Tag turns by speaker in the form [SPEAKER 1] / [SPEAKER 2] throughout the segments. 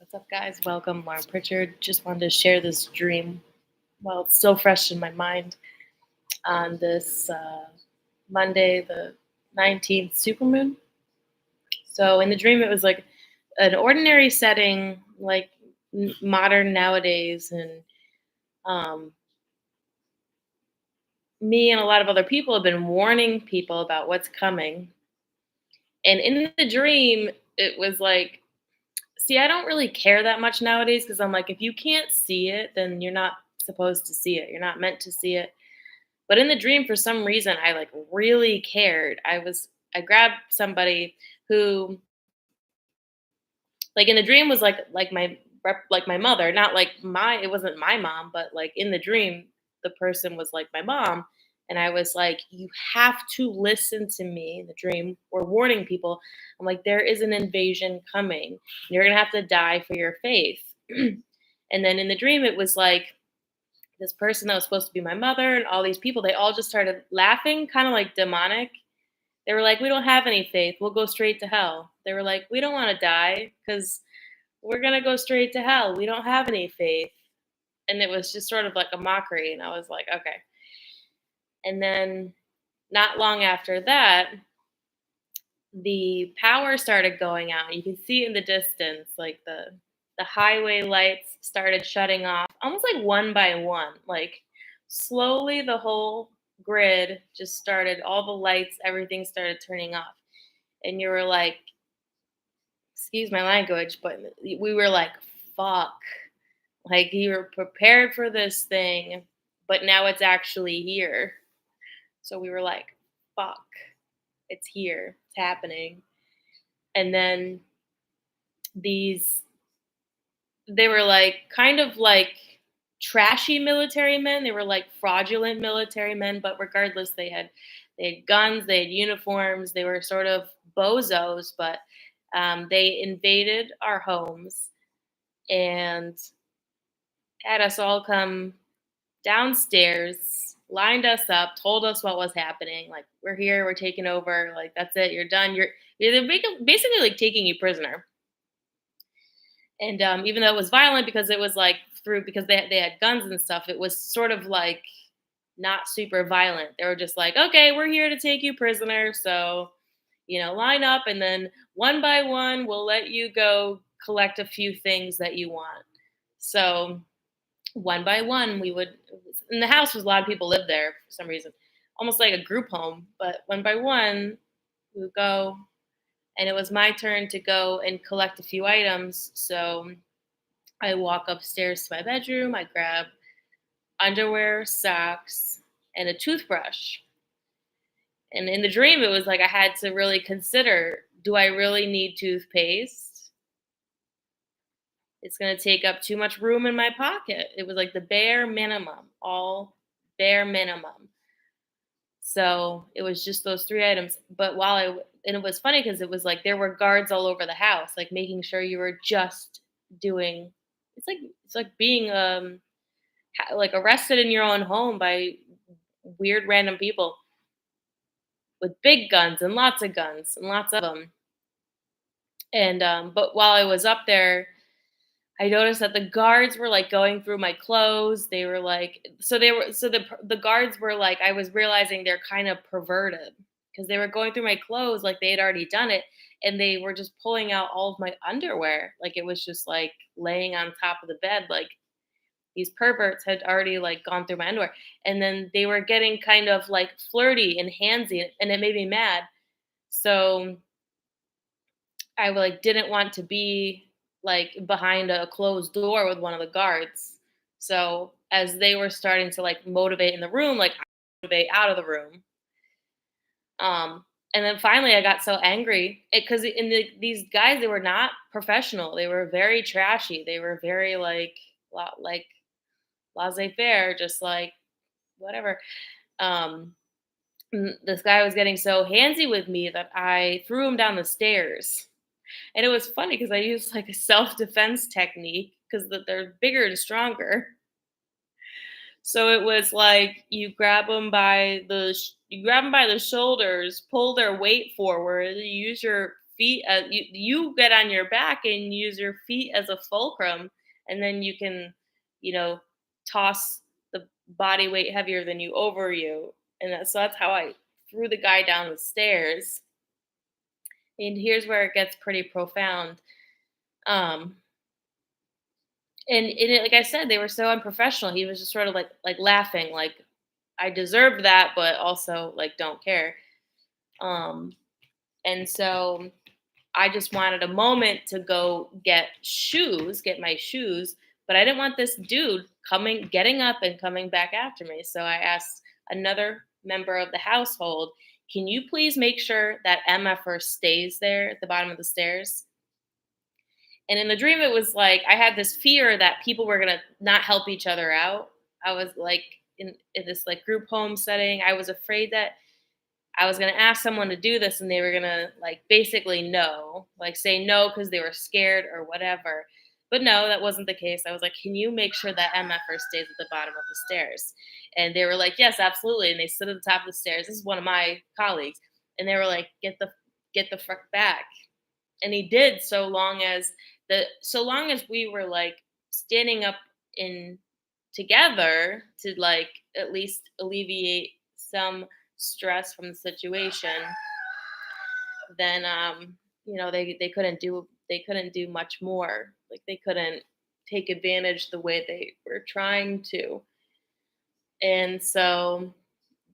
[SPEAKER 1] What's up, guys? Welcome, Lauren Pritchard. Just wanted to share this dream while it's still fresh in my mind on this Monday, the 19th supermoon. So, in the dream, it was like an ordinary setting, like modern nowadays, and um, me and a lot of other people have been warning people about what's coming. And in the dream, it was like, see, I don't really care that much nowadays because I'm like, if you can't see it, then you're not supposed to see it. You're not meant to see it. But in the dream, for some reason, I like really cared. I grabbed somebody who, like in the dream, was like like my mother, not like it wasn't my mom, but like in the dream, the person was like my mom. And I was like, you have to listen to me. In the dream, we're warning people. I'm like, there is an invasion coming. You're gonna have to die for your faith. And then in the dream, it was like this person that was supposed to be my mother and all these people, they all just started laughing, kind of like demonic. They were like, we don't have any faith. We'll go straight to hell. They were like, we don't want to die because we're going to go straight to hell. We don't have any faith. And it was just sort of like a mockery. And I was like, okay. And then not long after that, the power started going out. You can see in the distance, like the highway lights started shutting off, almost like one by one. Like slowly, the whole grid just started. All the lights, everything started turning off, and you were like, "Excuse my language," but we were like, "Fuck!" Like you were prepared for this thing, but now it's actually here. So we were like, "Fuck!" It's here. It's happening. And then these they were like kind of like trashy military men. They were like fraudulent military men, but regardless, they had guns, they had uniforms. They were sort of bozos, but they invaded our homes and had us all come downstairs, lined us up, told us what was happening. Like, we're here, we're taking over. Like, that's it, you're done. They're basically like taking you prisoner. And even though it was violent because it was like through because they had guns and stuff, it was sort of like not super violent. They were just like, okay, we're here to take you prisoner, so line up, and then one by one, we'll let you go collect a few things that you want. So one by one, we would. In the house was a lot of people lived there for some reason, almost like a group home. But one by one, we would go, and it was my turn to go and collect a few items. So I walk upstairs to my bedroom, I grab underwear, socks, and a toothbrush. And in the dream, it was like I had to really consider, do I really need toothpaste? It's going to take up too much room in my pocket. It was like the bare minimum, all bare minimum. So it was just those three items. But and it was funny because it was like there were guards all over the house, like making sure you were just doing. It's like being like arrested in your own home by weird random people with big guns and lots of them. And but while I was up there, I noticed that the guards were like going through my clothes. They were like, so the guards were like, I was realizing they're kind of perverted because they were going through my clothes like they had already done it, and they were just pulling out all of my underwear, like it was just like laying on top of the bed, like these perverts had already like gone through my underwear, and then they were getting kind of like flirty and handsy, and it made me mad. So I like didn't want to be like behind a closed door with one of the guards. So as they were starting to like motivate in the room, like I motivate out of the room. And then finally I got so angry because these guys, they were not professional. They were very trashy. They were very like laissez-faire, just like whatever. Um, this guy was getting so handsy with me that I threw him down the stairs. And it was funny because I used like a self-defense technique because they're bigger and stronger. So it was like you grab them by the shoulders, pull their weight forward, you use your feet, you get on your back and use your feet as a fulcrum, and then you can, you know, toss the body weight heavier than you over you. And that's how I threw the guy down the stairs. And here's where it gets pretty profound. Um, like I said, they were so unprofessional. He was just sort of like laughing, like I deserved that, but also like don't care. Um, and so I just wanted a moment to go get my shoes, but I didn't want this dude getting up and coming back after me. So I asked another member of the household, can you please make sure that MFR stays there at the bottom of the stairs? And in the dream, it was like I had this fear that people were gonna not help each other out. I was like in this like group home setting. I was afraid that I was gonna ask someone to do this and they were gonna like basically no, like say no because they were scared or whatever. But no, that wasn't the case. I was like, can you make sure that MFR stays at the bottom of the stairs? And they were like, yes, absolutely. And they stood at the top of the stairs. This is one of my colleagues. And they were like, get the fuck back. And he did so long as we were like standing up in together to like at least alleviate some stress from the situation, then they couldn't do much more. Like they couldn't take advantage the way they were trying to. And so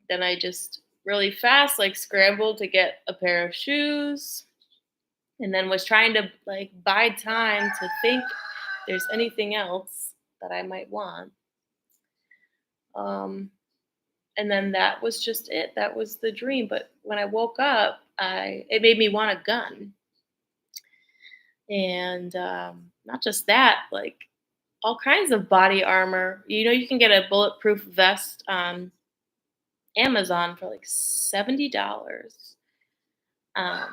[SPEAKER 1] then I just really fast like scrambled to get a pair of shoes, and then was trying to like buy time to think there's anything else that I might want. Um, and then that was just it. That was the dream. But when I woke up, I it made me want a gun, and not just that, like all kinds of body armor. You can get a bulletproof vest on Amazon for like $70. Um,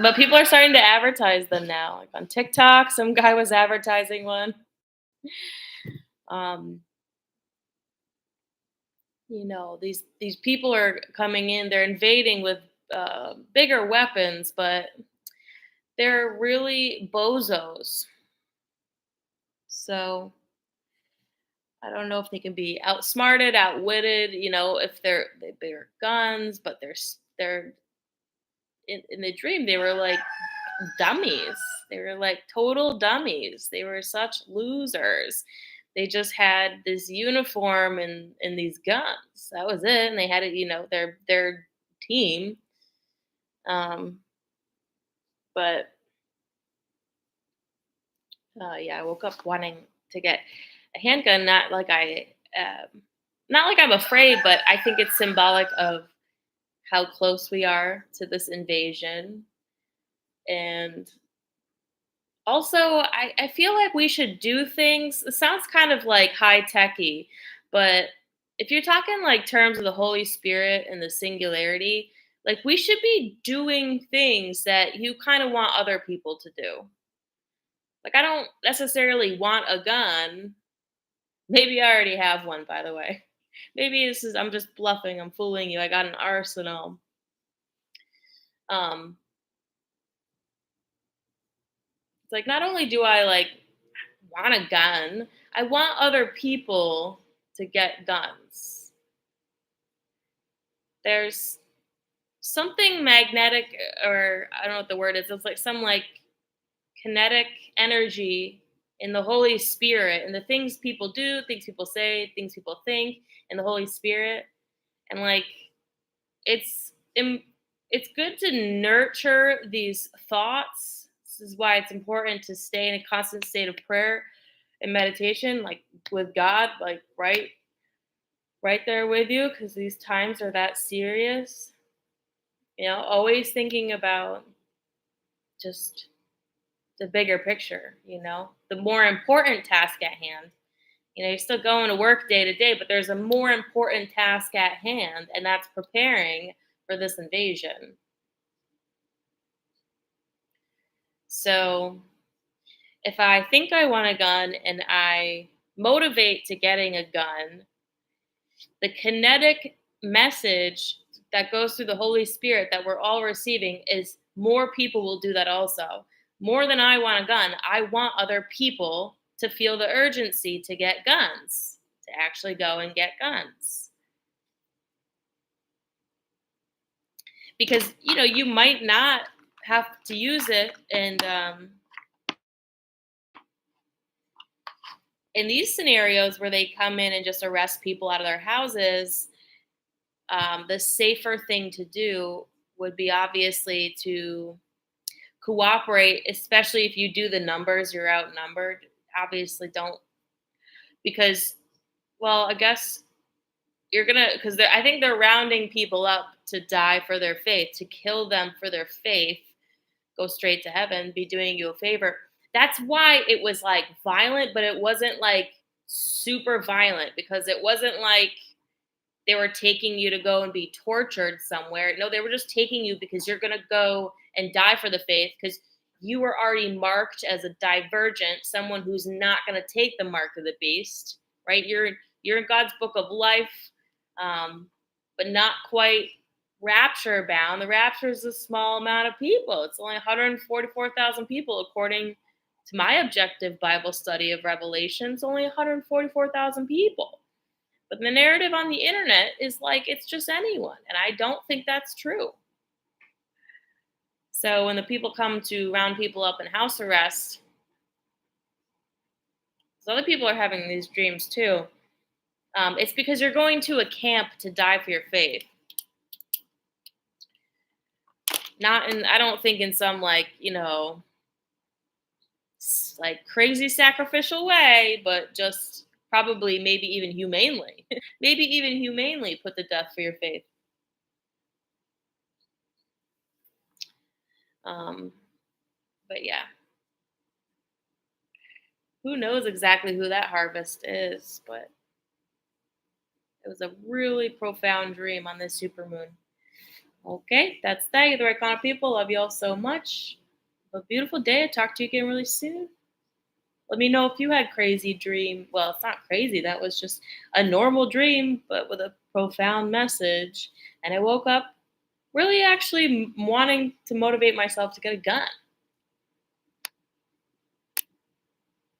[SPEAKER 1] but people are starting to advertise them now. Like on TikTok, some guy was advertising one. Um, these people are coming in. They're invading with bigger weapons, but they're really bozos. So I don't know if they can be outsmarted, outwitted. If they bigger guns, but they're in the dream they were like dummies. They were like total dummies. They were such losers. They just had this uniform and these guns. That was it. And they had it, their team. Um, but yeah, I woke up wanting to get a handgun. Not like I'm afraid, but I think it's symbolic of how close we are to this invasion. And also, I feel like we should do things. It sounds kind of like high techy, but if you're talking like terms of the Holy Spirit and the singularity, like we should be doing things that you kind of want other people to do. Like I don't necessarily want a gun. Maybe I already have one, by the way. Maybe I'm just bluffing. I'm fooling you. I got an arsenal. Um, it's like not only do I like want a gun, I want other people to get guns. There's something magnetic, or I don't know what the word is. It's like some like kinetic energy in the Holy Spirit and the things people do, things people say, things people think, and the Holy Spirit. And like it's it's good to nurture these thoughts. This is why it's important to stay in a constant state of prayer and meditation, like with God, like right there with you, because these times are that serious. Always thinking about just the bigger picture, the more important task at hand. You're still going to work day to day, but there's a more important task at hand, and that's preparing for this invasion. So if I think I want a gun and I motivate to getting a gun, the kinetic message that goes through the Holy Spirit that we're all receiving is more people will do that also. More than I want a gun, I want other people to feel the urgency to get guns, to actually go and get guns. Because, you might not have to use it. And in these scenarios where they come in and just arrest people out of their houses, the safer thing to do would be obviously to cooperate, especially if you do the numbers, you're outnumbered. Obviously, don't, because, well, I guess you're gonna, because I think they're rounding people up to die for their faith, to kill them for their faith, go straight to heaven, be doing you a favor. That's why it was like violent, but it wasn't like super violent, because it wasn't like they were taking you to go and be tortured somewhere. No, they were just taking you because you're going to go and die for the faith, because you were already marked as a divergent, someone who's not going to take the mark of the beast, right? You're in God's book of life, but not quite rapture bound. The rapture is a small amount of people. It's only 144,000 people, according to my objective Bible study of Revelation. It's only 144,000 people. But the narrative on the internet is like it's just anyone. And I don't think that's true. So when the people come to round people up in house arrest, because other people are having these dreams too, it's because you're going to a camp to die for your faith. Not in, I don't think in some like, like crazy sacrificial way, but just probably maybe even humanely. Maybe even humanely put to death for your faith. Um, but yeah, who knows exactly who that harvest is, but it was a really profound dream on this supermoon. Okay, that's that. You're the right kind of people. Love you all so much. Have a beautiful day. I'll talk to you again really soon. Let me know if you had crazy dream. Well, it's not crazy. That was just a normal dream, but with a profound message. And I woke up really actually wanting to motivate myself to get a gun.